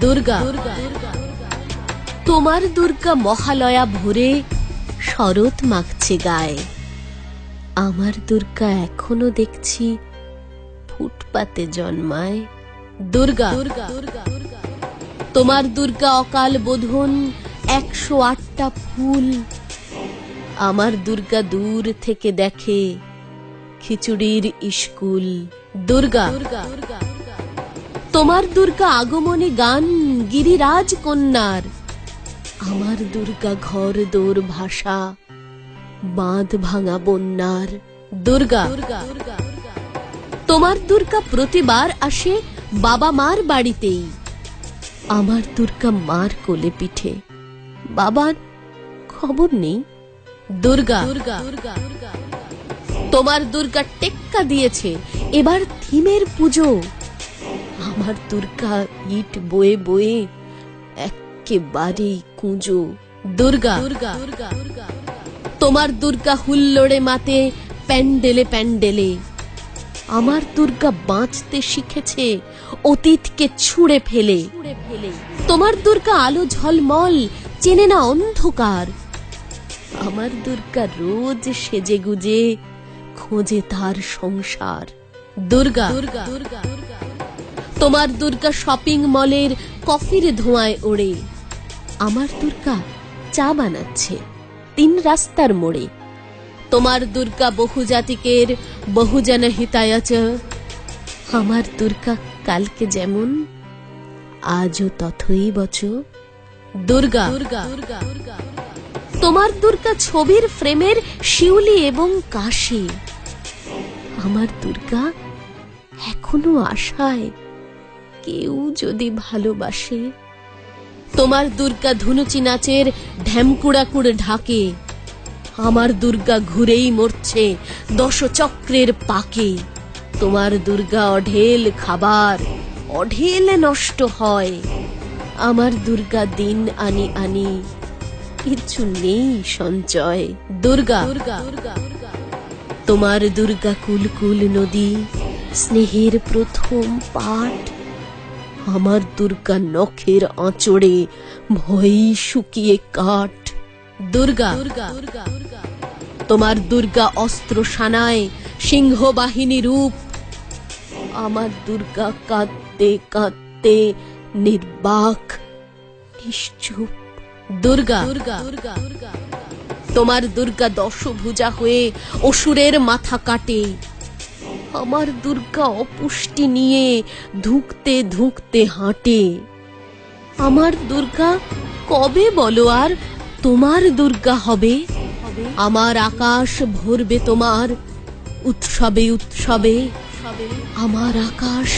দুর্গা। তোমার দুর্গা মহালয়া ভোরে শরৎ মাখছে গায়ে, আমার দুর্গা এখনো দেখছি ফুটপাতে জন্মায়। দুর্গা। তোমার দুর্গা অকাল বোধন 108টা ফুল, আমার দুর্গা দূর থেকে দেখে খিচুড়ির স্কুল। দুর্গা। তোমার দুর্গা আগমনী গান গিরিরাজ কন্যার, আমার দুর্গা ঘর দোর ভাষা বাঁধ ভাঙা বন্যার। দুর্গা। তোমার দুর্গা প্রতিবার আসে বাবা মার বাড়িতেই, আমার দুর্গা মার কোলে পিঠে, বাবার খবর নেই। দুর্গা। তোমার দুর্গা টেক্কা দিয়েছে এবার থিমের পুজো, আমার দুর্গা ইট বয়ে বয়ে একেবারেই কুঁজো। দুর্গা। তোমার দুর্গা হুল্লোড়ে মাতে প্যান্ডেলে প্যান্ডেলে, আমার দুর্গা বাঁচতে শিখেছে অতীতকে ছুঁড়ে ফেলে। তোমার দুর্গা আলো ঝলমল চেনে না অন্ধকার, আমার দুর্গা রোজ সেজে গুজে খোঁজে তার সংসার। দুর্গা। তোমার দুর্গা শপিং মলের কফির ধোঁয়ায় ওড়ে, আমার দুর্গা চা বানাচ্ছে 3 রাস্তার মোড়ে। তোমার দুর্গা বহুজাতিকের বহুজন হিতায়চ, আমার দুর্গা কালকে যেমন আজও তথই বচ। দুর্গা। তোমার দুর্গা ছবির ফ্রেমের শিউলি এবং কাশি, আমার দুর্গা এখনো আশায় কেউ যদি ভালোবাসে। তোমার দুর্গা ধুনুচি নাচের ঢ্যামকুড়াকুড় ঢাকে, আমার দুর্গা ঘুরেই মরছে 10 চক্রের পাকে। তোমার দুর্গা অঢেল খাবার অঢেল নষ্ট হয়, আমার দুর্গা দিন আনি আনি কিছু নেই সঞ্চয়। দুর্গা। তোমার দুর্গা কুলকুল নদী স্নেহের প্রথম পাঠ, আমার দুর্গা নখের আঁচড়ে ভয়ই শুকিয়ে কাঠ। দুর্গা। তোমার দুর্গা অস্ত্র সানায় সিংহ বাহিনী রূপ, আমার দুর্গা কাঁদতে কাঁদতে নির্বাক নিশ্চুপ। দুর্গা। তোমার দুর্গা দশভুজা হয়ে অসুরের মাথা কাটে, আমার দুর্গা অপুষ্টি নিয়ে ধুঁকতে ধুঁকতে হাঁটে। আমার দুর্গা কবে বলো আর তোমার দুর্গা হবে, আমার আকাশ ভরবে তোমার উৎসবে উৎসবে, আমার আকাশ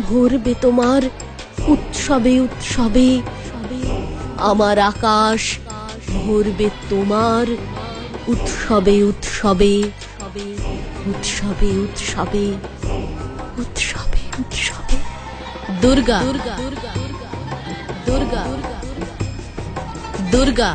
ভরবে তোমার উৎসবে উৎসবে, আমার আকাশ ভরবে তোমার উৎসবে উৎসবে, উৎসবে উৎসবে, উৎসবে উৎসবে। দুর্গা। দুর্গা। দুর্গা।